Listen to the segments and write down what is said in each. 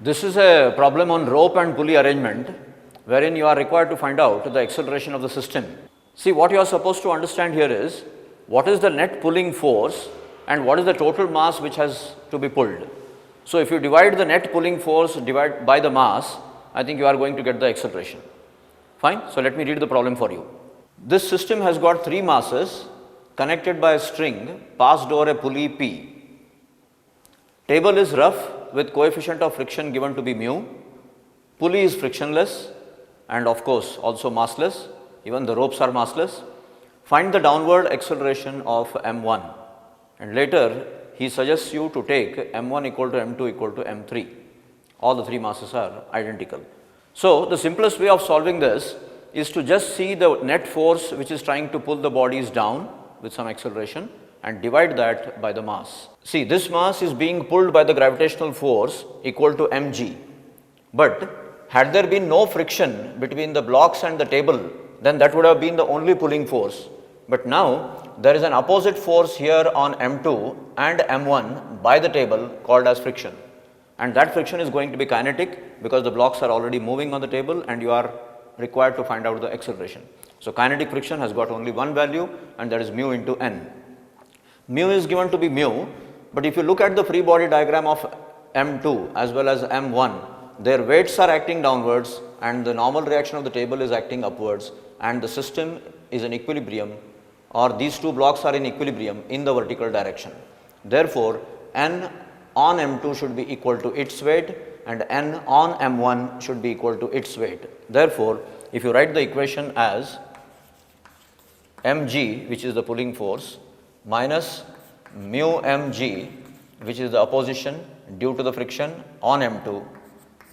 This is a problem on rope and pulley arrangement wherein you are required to find out the acceleration of the system. See, what you are supposed to understand here is what is the net pulling force and what is the total mass which has to be pulled. So, if you divide the net pulling force by the mass, I think you are going to get the acceleration. Fine. So, let me read the problem for you. This system has got three masses connected by a string passed over a pulley P. Table is rough with coefficient of friction given to be mu. Pulley is frictionless and of course also massless. Even the ropes are massless. Find the downward acceleration of m1, and later he suggests you to take m1 equal to m2 equal to m3. All the three masses are identical. So, the simplest way of solving this is to just see the net force which is trying to pull the bodies down with some acceleration and divide that by the mass. See, this mass is being pulled by the gravitational force equal to mg, but had there been no friction between the blocks and the table, then that would have been the only pulling force. But now there is an opposite force here on m2 and m1 by the table called as friction, and that friction is going to be kinetic because the blocks are already moving on the table and you are required to find out the acceleration. So, kinetic friction has got only one value, and that is mu into n. Mu is given to be mu, but if you look at the free body diagram of m2 as well as m1, their weights are acting downwards and the normal reaction of the table is acting upwards, and the system is in equilibrium, or these two blocks are in equilibrium in the vertical direction. Therefore, n on m2 should be equal to its weight and n on m1 should be equal to its weight. Therefore, if you write the equation as mg, which is the pulling force, minus mu mg, which is the opposition due to the friction on m2,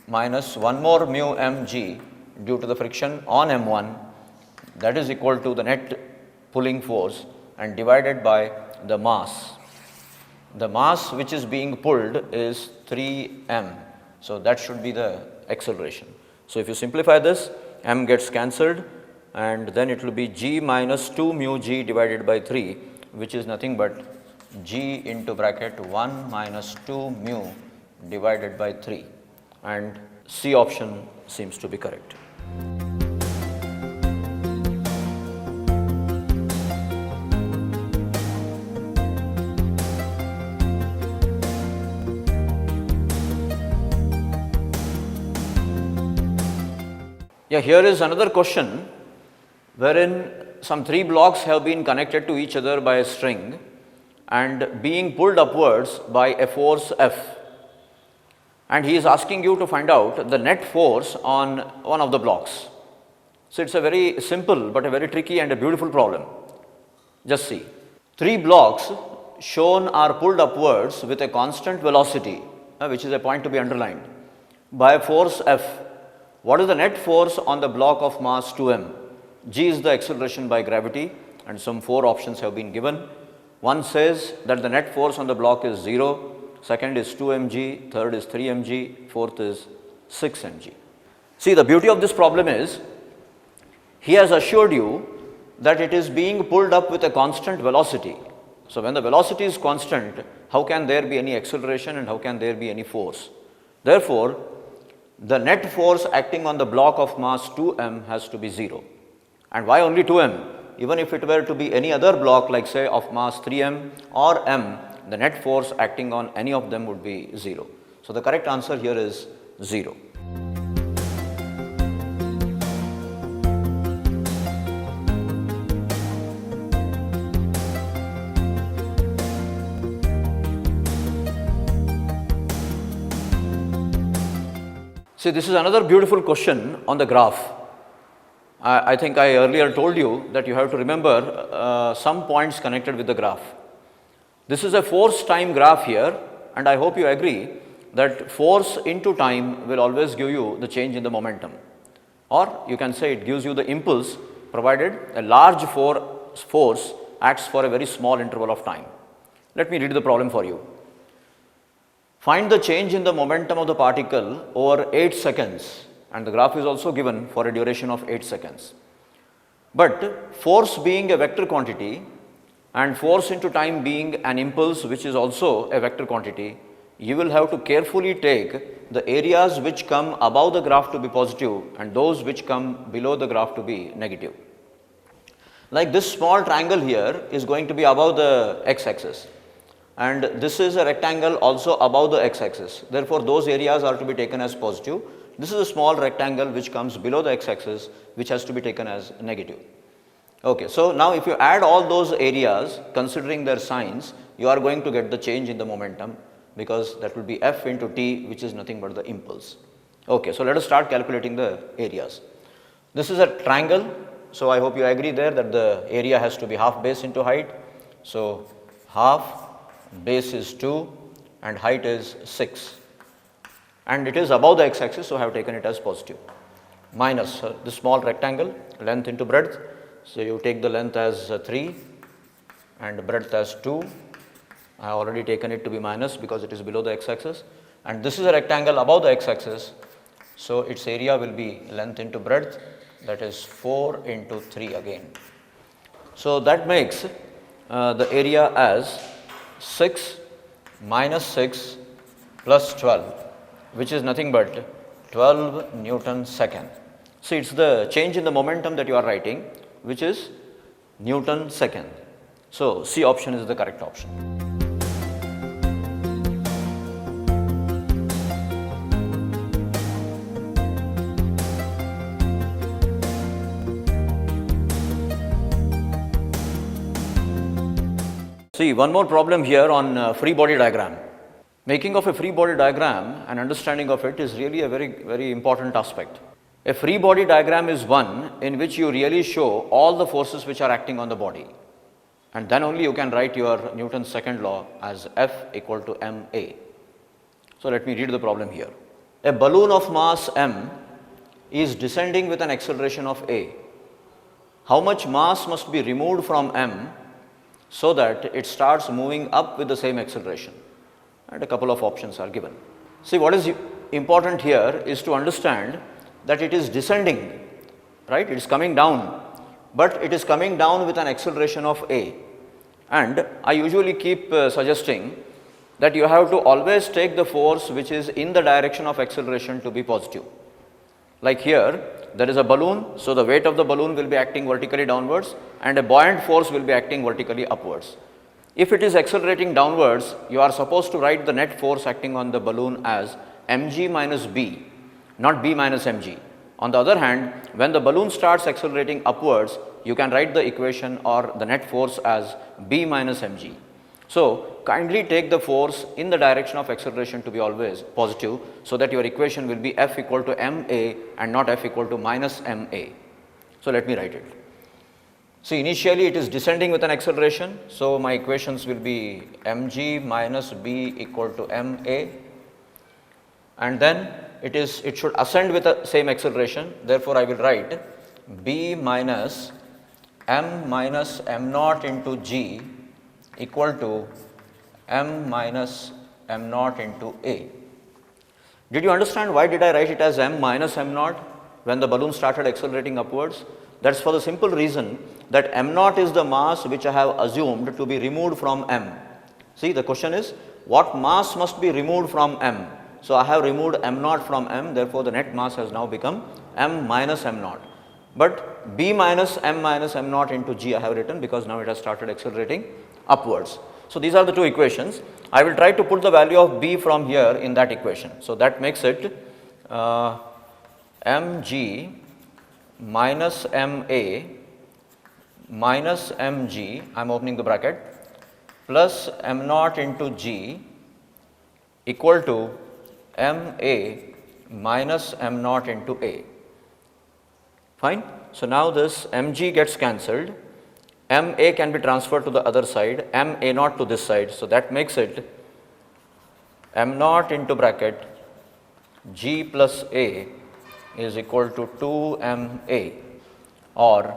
minus one more mu mg due to the friction on m1, that is equal to the net pulling force and divided by the mass. The mass which is being pulled is 3m. So, that should be the acceleration. So, if you simplify this, m gets cancelled and then it will be g minus 2 mu g divided by 3, which is nothing but g into bracket 1 minus 2 mu divided by 3, and C option seems to be correct. Yeah, here is another question wherein some three blocks have been connected to each other by a string and being pulled upwards by a force F, and he is asking you to find out the net force on one of the blocks. So, it is a very simple but a very tricky and a beautiful problem. Just see, three blocks shown are pulled upwards with a constant velocity, which is a point to be underlined, by a force F. What is the net force on the block of mass 2m? G is the acceleration by gravity, and some four options have been given. One says that the net force on the block is 0, second is 2 mg, third is 3 mg, fourth is 6 mg. See, the beauty of this problem is he has assured you that it is being pulled up with a constant velocity. So, when the velocity is constant, how can there be any acceleration and how can there be any force? Therefore, the net force acting on the block of mass 2m has to be 0. And why only 2m? Even if it were to be any other block, like say of mass 3m or m, the net force acting on any of them would be 0. So, the correct answer here is 0. See, this is another beautiful question on the graph. I think I earlier told you that you have to remember some points connected with the graph. This is a force time graph here, and I hope you agree that force into time will always give you the change in the momentum, or you can say it gives you the impulse provided a large force acts for a very small interval of time. Let me read the problem for you. Find the change in the momentum of the particle over 8 seconds, and the graph is also given for a duration of 8 seconds. But force being a vector quantity and force into time being an impulse which is also a vector quantity, you will have to carefully take the areas which come above the graph to be positive and those which come below the graph to be negative. Like this small triangle here is going to be above the x-axis, and this is a rectangle also above the x-axis. Therefore, those areas are to be taken as positive. This is a small rectangle which comes below the x-axis, which has to be taken as negative. Okay, so now if you add all those areas considering their signs, you are going to get the change in the momentum, because that will be F into T, which is nothing but the impulse. Okay, so let us start calculating the areas. This is a triangle, so I hope you agree there that the area has to be half base into height. So half base is 2 and height is 6, and it is above the x-axis, so I have taken it as positive. Minus the small rectangle, length into breadth, so you take the length as 3 and breadth as 2. I have already taken it to be minus because it is below the x-axis, and this is a rectangle above the x-axis, so its area will be length into breadth, that is 4 into 3 again. So that makes the area as 6 minus 6 plus 12, which is nothing but 12 Newton second. See, it's the change in the momentum that you are writing, which is Newton second. So C option is the correct option. See, one more problem here on free body diagram. Making of a free body diagram and understanding of it is really a very important aspect. A free body diagram is one in which you really show all the forces which are acting on the body, and then only you can write your Newton's second law as F equal to ma. So let me read the problem here. A balloon of mass m is descending with an acceleration of a. How much mass must be removed from m so that it starts moving up with the same acceleration? And a couple of options are given. See, what is important here is to understand that it is descending, right? It is coming down, but it is coming down with an acceleration of a. And I usually keep suggesting that you have to always take the force which is in the direction of acceleration to be positive. Like here, there is a balloon, so the weight of the balloon will be acting vertically downwards and a buoyant force will be acting vertically upwards. If it is accelerating downwards, you are supposed to write the net force acting on the balloon as mg minus b, not b minus mg. On the other hand, when the balloon starts accelerating upwards, you can write the equation or the net force as b minus mg. So kindly take the force in the direction of acceleration to be always positive, so that your equation will be F equal to ma and not F equal to minus ma. So let me write it. See, initially it is descending with an acceleration, so my equations will be mg minus b equal to ma, and then it should ascend with the same acceleration. Therefore, I will write b minus m naught into g equal to m minus m naught into a. Did you understand why did I write it as m minus m naught when the balloon started accelerating upwards? That's for the simple reason that m naught is the mass which I have assumed to be removed from m. See, the question is, what mass must be removed from m? So I have removed m naught from m, therefore the net mass has now become m minus m naught. But b minus m naught into g I have written because now it has started accelerating upwards. So these are the two equations. I will try to put the value of b from here in that equation. So that makes it mg minus ma minus mg, I am opening the bracket, plus m naught into g equal to ma minus m naught into a. Fine. So now this mg gets cancelled, ma can be transferred to the other side, ma naught to this side. So that makes it m naught into bracket g plus a is equal to 2ma, or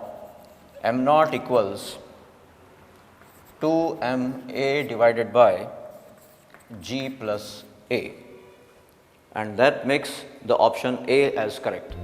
m naught equals 2ma divided by g plus a, and that makes the option A as correct.